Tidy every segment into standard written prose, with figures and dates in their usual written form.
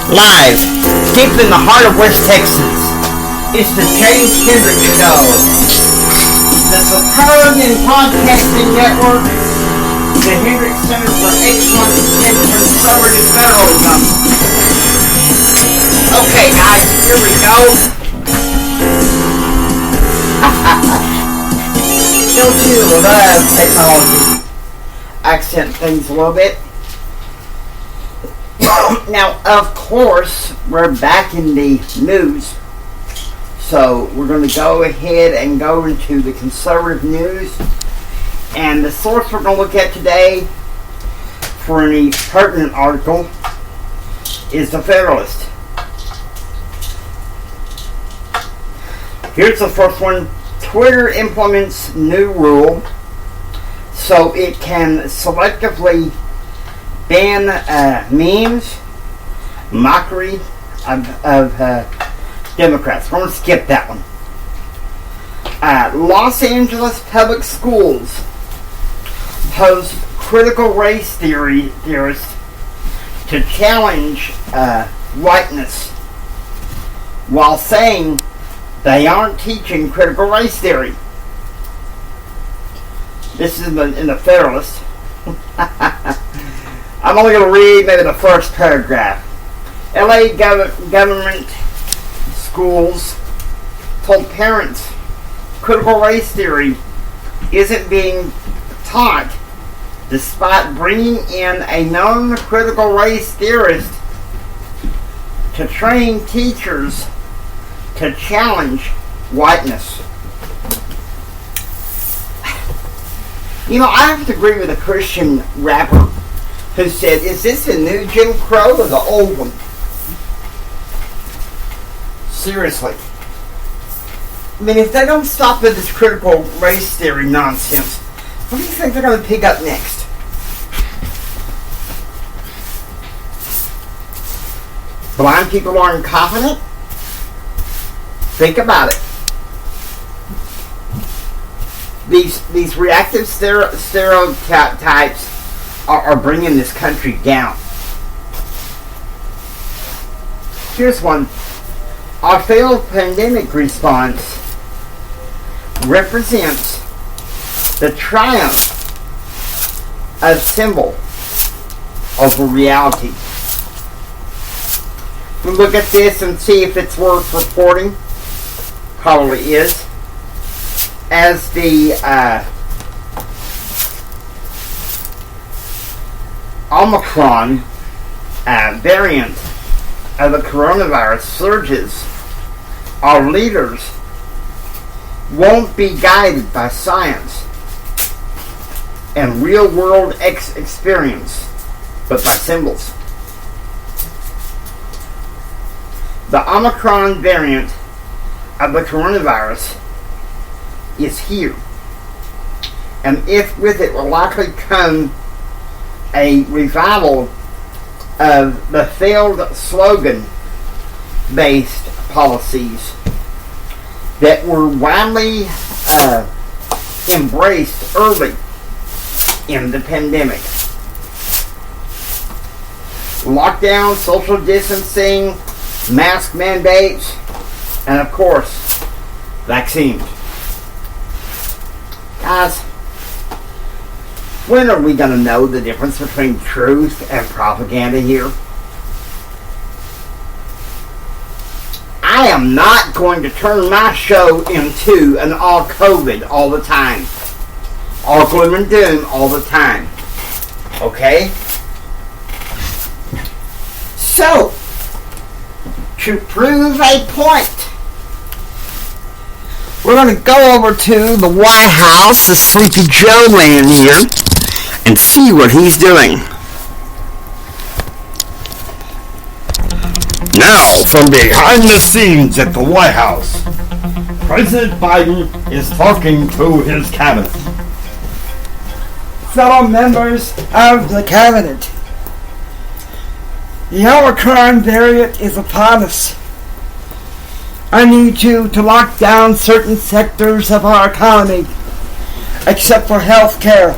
Live, deep in the heart of West Texas, it's the James Hendricks Show. The superb and broadcasting network, the Hendricks Center for Excellence in Conservative Federalism. Okay, guys, here we go. Don't you love technology? Accent things a little bit. Now, of course, we're back in the news. So we're going to go ahead and go into the conservative news. And the source we're going to look at today for any pertinent article is the Federalist. Here's the first one. Twitter implements new rule so it can selectively ban memes, mockery of Democrats. We're going to skip that one. Los Angeles public schools pose critical race theorists to challenge whiteness while saying they aren't teaching critical race theory. This is in the Federalist. I'm only going to read maybe the first paragraph. LA government schools told parents critical race theory isn't being taught despite bringing in a known critical race theorist to train teachers to challenge whiteness. You know, I have to agree with a Christian rapper who said, is this the new Jim Crow or the old one? Seriously. I mean, if they don't stop with this critical race theory nonsense, what do you think they're going to pick up next? Blind people aren't confident? Think about it. These reactive stereotypes are bringing this country down. Here's one. Our failed pandemic response represents the triumph of symbol over reality. We'll look at this and see if it's worth reporting. Probably is. As the Omicron variant of the coronavirus surges, our leaders won't be guided by science and real-world experience, but by symbols. The Omicron variant of the coronavirus is here, and if with it will likely come a revival of the failed slogan-based policies that were widely embraced early in the pandemic. Lockdown, social distancing, mask mandates, and of course, vaccines. Guys, when are we going to know the difference between truth and propaganda here? I am not going to turn my show into an all COVID all the time. All gloom and doom all the time. Okay? So, to prove a point, we're going to go over to the White House, the Sleepy Joe land here, and see what he's doing. Now, from behind the scenes at the White House, President Biden is talking to his cabinet. Fellow members of the cabinet, the Omicron variant is upon us. I need you to lock down certain sectors of our economy, except for health care,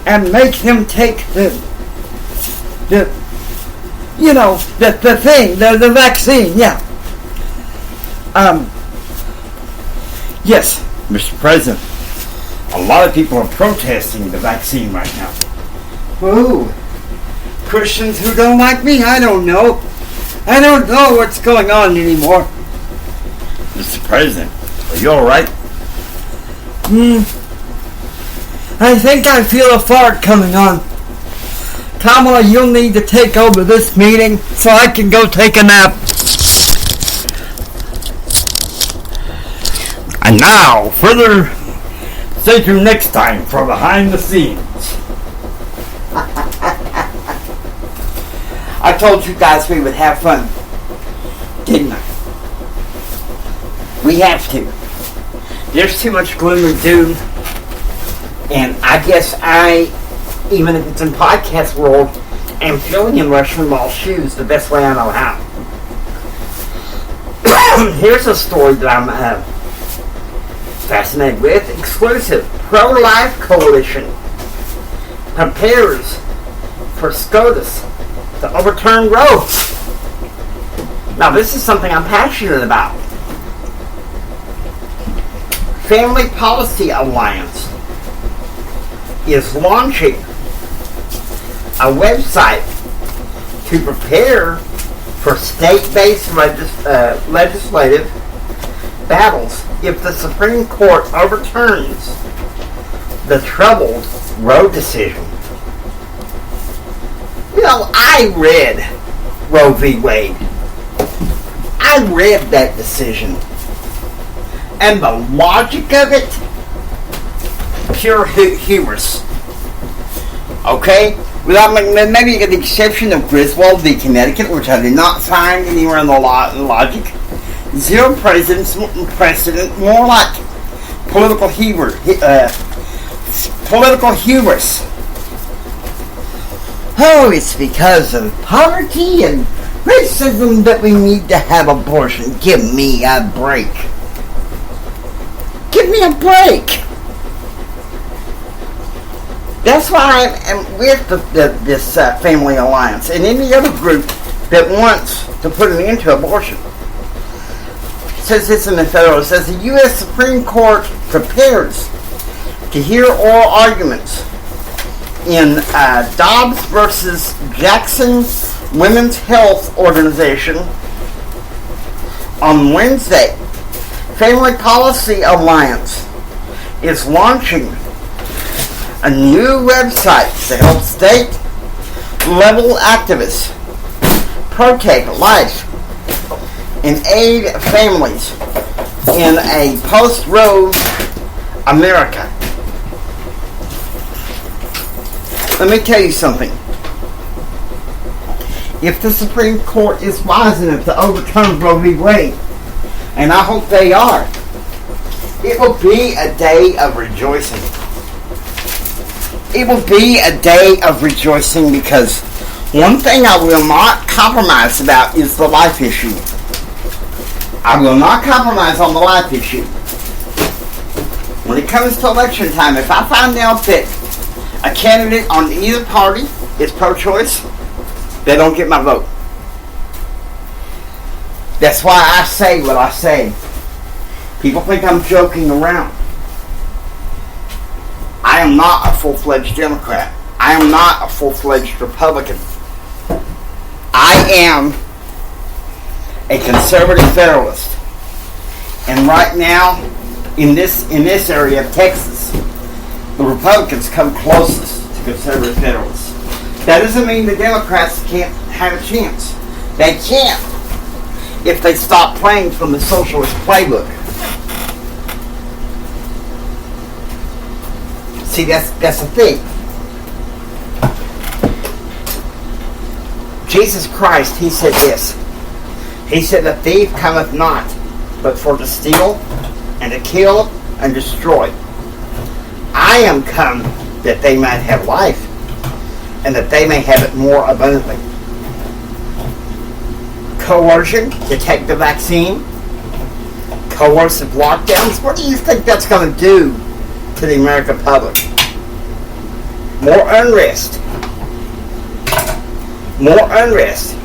and make them take the You know, the thing, the vaccine, yeah. Yes, Mr. President, a lot of people are protesting the vaccine right now. Who? Christians who don't like me? I don't know. I don't know what's going on anymore. Mr. President, are you alright? I think I feel a fart coming on. Kamala, you'll need to take over this meeting so I can go take a nap. And now, further, stay tuned next time for Behind the Scenes. I told you guys we would have fun, didn't I? We have to. There's too much gloom and doom, and I guess even if it's in podcast world, am filling in Rush Limbaugh's shoes the best way I know how. Here's a story that I'm fascinated with. Exclusive. Pro-Life Coalition prepares for SCOTUS to overturn Roe. Now, this is something I'm passionate about. Family Policy Alliance is launching a website to prepare for state-based legislative battles if the Supreme Court overturns the troubled Roe decision. You know, I read Roe v. Wade. I read that decision. And the logic of it, pure hubris. Okay? Without maybe an exception of Griswold v. Connecticut, which I did not find anywhere in the logic. Zero precedent, more like political hubris. Oh, it's because of poverty and racism that we need to have abortion. Give me a break. Give me a break. That's why I'm with this Family Alliance and any other group that wants to put an end to abortion. It says this in the Federalist. It says the U.S. Supreme Court prepares to hear oral arguments in Dobbs versus Jackson Women's Health Organization on Wednesday. Family Policy Alliance is launching a new website to help state-level activists protect life and aid families in a post-Roe America. Let me tell you something. If the Supreme Court is wise enough to overturn Roe v. Wade, and I hope they are, it will be a day of rejoicing. It will be a day of rejoicing because one thing I will not compromise about is the life issue. I will not compromise on the life issue. When it comes to election time, if I find out that a candidate on either party is pro-choice, they don't get my vote. That's why I say what I say. People think I'm joking around. I am not a full-fledged Democrat. I am not a full-fledged Republican. I am a conservative Federalist. And right now, in this area of Texas, the Republicans come closest to conservative Federalists. That doesn't mean the Democrats can't have a chance. They can't if they stop playing from the socialist playbook. See, that's the thing. Jesus Christ, he said this. He said, the thief cometh not, but for to steal, and to kill, and destroy. I am come that they might have life, and that they may have it more abundantly. Coercion to take the vaccine, coercive lockdowns, what do you think that's going to do to the American public? More unrest. More unrest.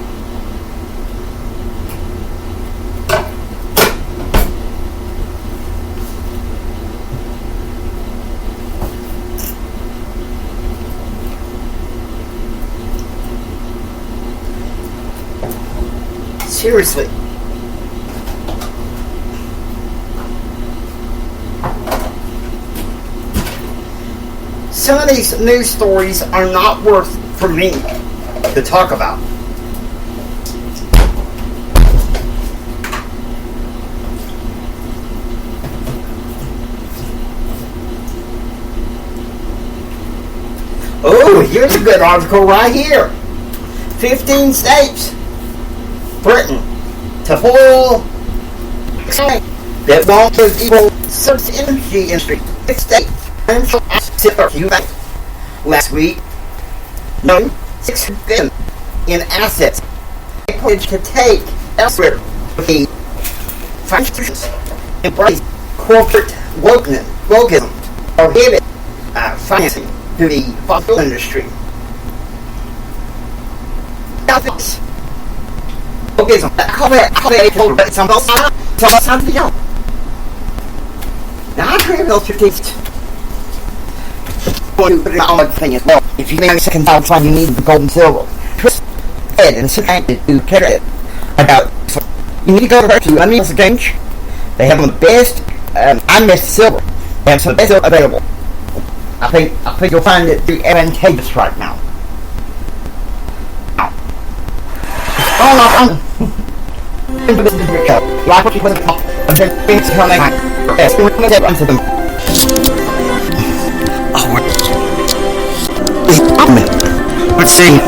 seriously. Some of these news stories are not worth for me to talk about. Oh, here's a good article right here. 15 states threaten to foil that won't give evil search energy industry. 6 states last week, no, $6 billion in assets they pledged to take elsewhere. The financial embrace corporate wokeism, prohibit financing to the fossil industry. Now this wokeism, how they told but some else to go. Now I agree with those 15. To put it on the thing as well. If you make a second time fine, you need the gold and silver. Twist head and sit down to care it about. So you need to go to Unmeals Exchange. They have the best. I miss silver. They have some of the best available. I think you'll find it to be advantageous right now. Oh no! Like what you put in the top. I'm saying things come like yes, we're going to get into them. Let's see.